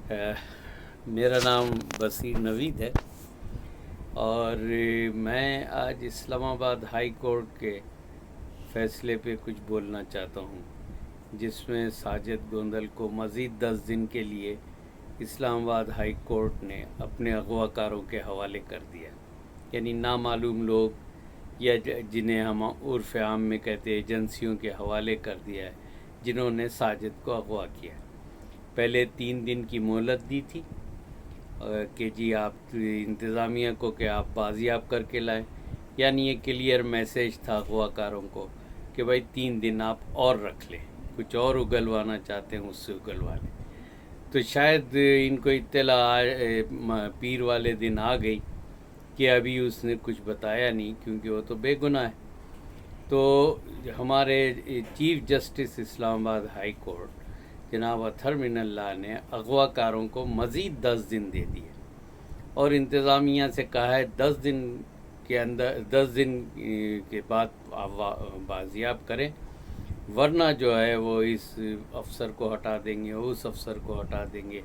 میرا نام بصیر نوید ہے اور میں آج اسلام آباد ہائی کورٹ کے فیصلے پہ کچھ بولنا چاہتا ہوں، جس میں ساجد گوندل کو مزید 10 دن کے لیے اسلام آباد ہائی کورٹ نے اپنے اغوا کاروں کے حوالے کر دیا، یعنی نامعلوم لوگ یا جنہیں ہم عرف عام میں کہتے ہیں ایجنسیوں کے حوالے کر دیا ہے، جنہوں نے ساجد کو اغوا کیا۔ پہلے 3 دن کی مہلت دی تھی کہ جی آپ انتظامیہ کو کہ آپ بازیاب کر کے لائیں، یعنی یہ کلیئر میسیج تھا اغوا کاروں کو کہ بھائی 3 دن آپ اور رکھ لیں، کچھ اور اگلوانا چاہتے ہیں اس سے اگلوا لیں۔ تو شاید ان کو اطلاع پیر والے دن آ گئی کہ ابھی اس نے کچھ بتایا نہیں، کیونکہ وہ تو بے گناہ ہے۔ تو ہمارے چیف جسٹس اسلام آباد ہائی کورٹ جناب اطہر من اللہ نے اغوا کاروں کو مزید 10 دن دے دیے اور انتظامیہ سے کہا ہے 10 دن کے اندر 10 دن کے بعد بازیاب کریں، ورنہ جو ہے وہ اس افسر کو ہٹا دیں گے، اس افسر کو ہٹا دیں گے۔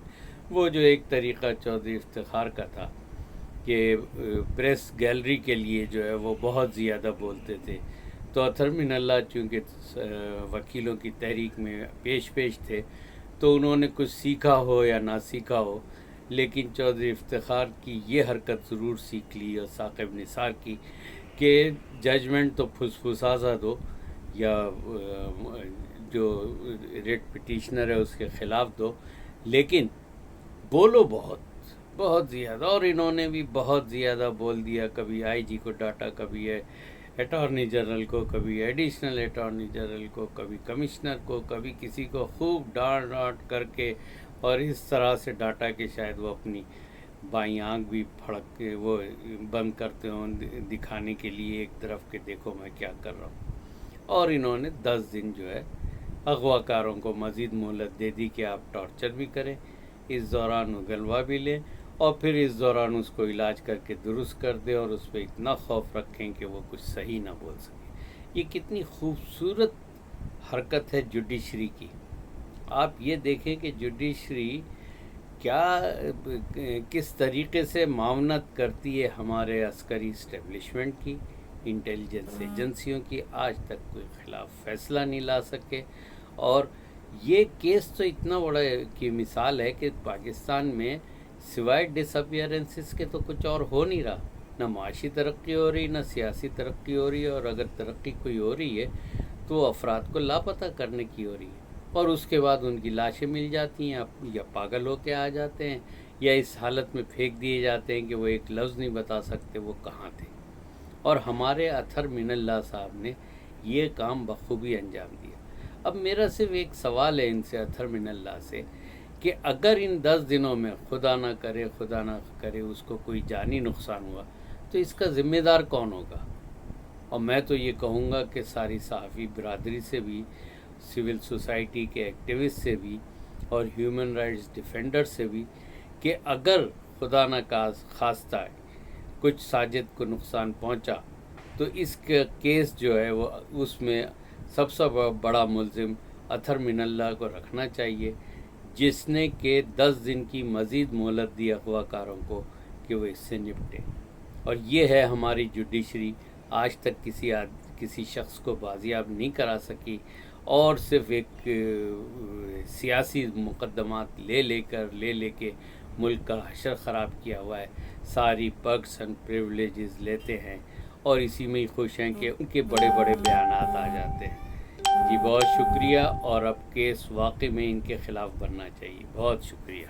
وہ جو ایک طریقہ چودھری افتخار کا تھا کہ پریس گیلری کے لیے جو ہے وہ بہت زیادہ بولتے تھے، تو اطہر من اللہ چونکہ وکیلوں کی تحریک میں پیش تھے تو انہوں نے کچھ سیکھا ہو یا نہ سیکھا ہو، لیکن چودھری افتخار کی یہ حرکت ضرور سیکھ لی اور ثاقب نثار کی کہ ججمنٹ تو پھسا دو یا جو ریٹ پٹیشنر ہے اس کے خلاف دو، لیکن بولو بہت زیادہ۔ اور انہوں نے بھی بہت زیادہ بول دیا، کبھی آئی جی کو ڈاٹا، کبھی اٹارنی جنرل کو، کبھی ایڈیشنل اٹارنی جنرل کو، کبھی کمشنر کو، کبھی کسی کو خوب ڈانٹ کر کے، اور اس طرح سے ڈاٹا کہ شاید وہ اپنی بائیں آنکھ بھی پھڑک کے وہ بند کرتے ہوں دکھانے کے لیے ایک طرف کہ دیکھو میں کیا کر رہا ہوں۔ اور انہوں نے 10 دن جو ہے اغوا کاروں کو مزید مہلت دے دی کہ آپ ٹارچر بھی کریں، اس دوران اگلوا بھی لیں، اور پھر اس دوران اس کو علاج کر کے درست کر دیں اور اس پہ اتنا خوف رکھیں کہ وہ کچھ صحیح نہ بول سکے۔ یہ کتنی خوبصورت حرکت ہے جوڈیشری کی۔ آپ یہ دیکھیں کہ جوڈیشری کیا کس طریقے سے معاونت کرتی ہے ہمارے عسکری اسٹیبلشمنٹ کی، انٹیلیجنس ایجنسیوں کی۔ آج تک کوئی خلاف فیصلہ نہیں لا سکے، اور یہ کیس تو اتنا بڑا کی مثال ہے کہ پاکستان میں سوائے ڈس اپیئرنسز کے تو کچھ اور ہو نہیں رہا، نہ معاشی ترقی ہو رہی، نہ سیاسی ترقی ہو رہی ہے، اور اگر ترقی کوئی ہو رہی ہے تو افراد کو لاپتہ کرنے کی ہو رہی ہے، اور اس کے بعد ان کی لاشیں مل جاتی ہیں یا پاگل ہو کے آ جاتے ہیں، یا اس حالت میں پھینک دیے جاتے ہیں کہ وہ ایک لفظ نہیں بتا سکتے وہ کہاں تھے۔ اور ہمارے اطہر من اللہ صاحب نے یہ کام بخوبی انجام دیا۔ اب میرا صرف ایک سوال ہے ان سے، اطہر من اللہ سے، کہ اگر ان 10 دنوں میں خدا نہ کرے اس کو کوئی جانی نقصان ہوا تو اس کا ذمہ دار کون ہوگا؟ اور میں تو یہ کہوں گا کہ ساری صحافی برادری سے بھی، سول سوسائٹی کے ایکٹیوسٹ سے بھی، اور ہیومن رائٹس ڈیفینڈر سے بھی، کہ اگر خدا نہ خواستہ کچھ ساجد کو نقصان پہنچا تو اس کا کیس جو ہے وہ اس میں سب سے بڑا ملزم اطہر من اللہ کو رکھنا چاہیے، جس نے کہ 10 دن کی مزید مہلت دی اغوا کاروں کو کہ وہ اس سے نپٹے۔ اور یہ ہے ہماری جوڈیشری، آج تک کسی شخص کو بازیاب نہیں کرا سکی، اور صرف ایک سیاسی مقدمات لے کے ملک کا حشر خراب کیا ہوا ہے، ساری پرکس اینڈ پریولیجز لیتے ہیں اور اسی میں ہی خوش ہیں کہ ان کے بڑے بیانات آ جاتے ہیں۔ جی بہت شکریہ، اور اب کیس واقعی میں ان کے خلاف بننا چاہیے۔ بہت شکریہ۔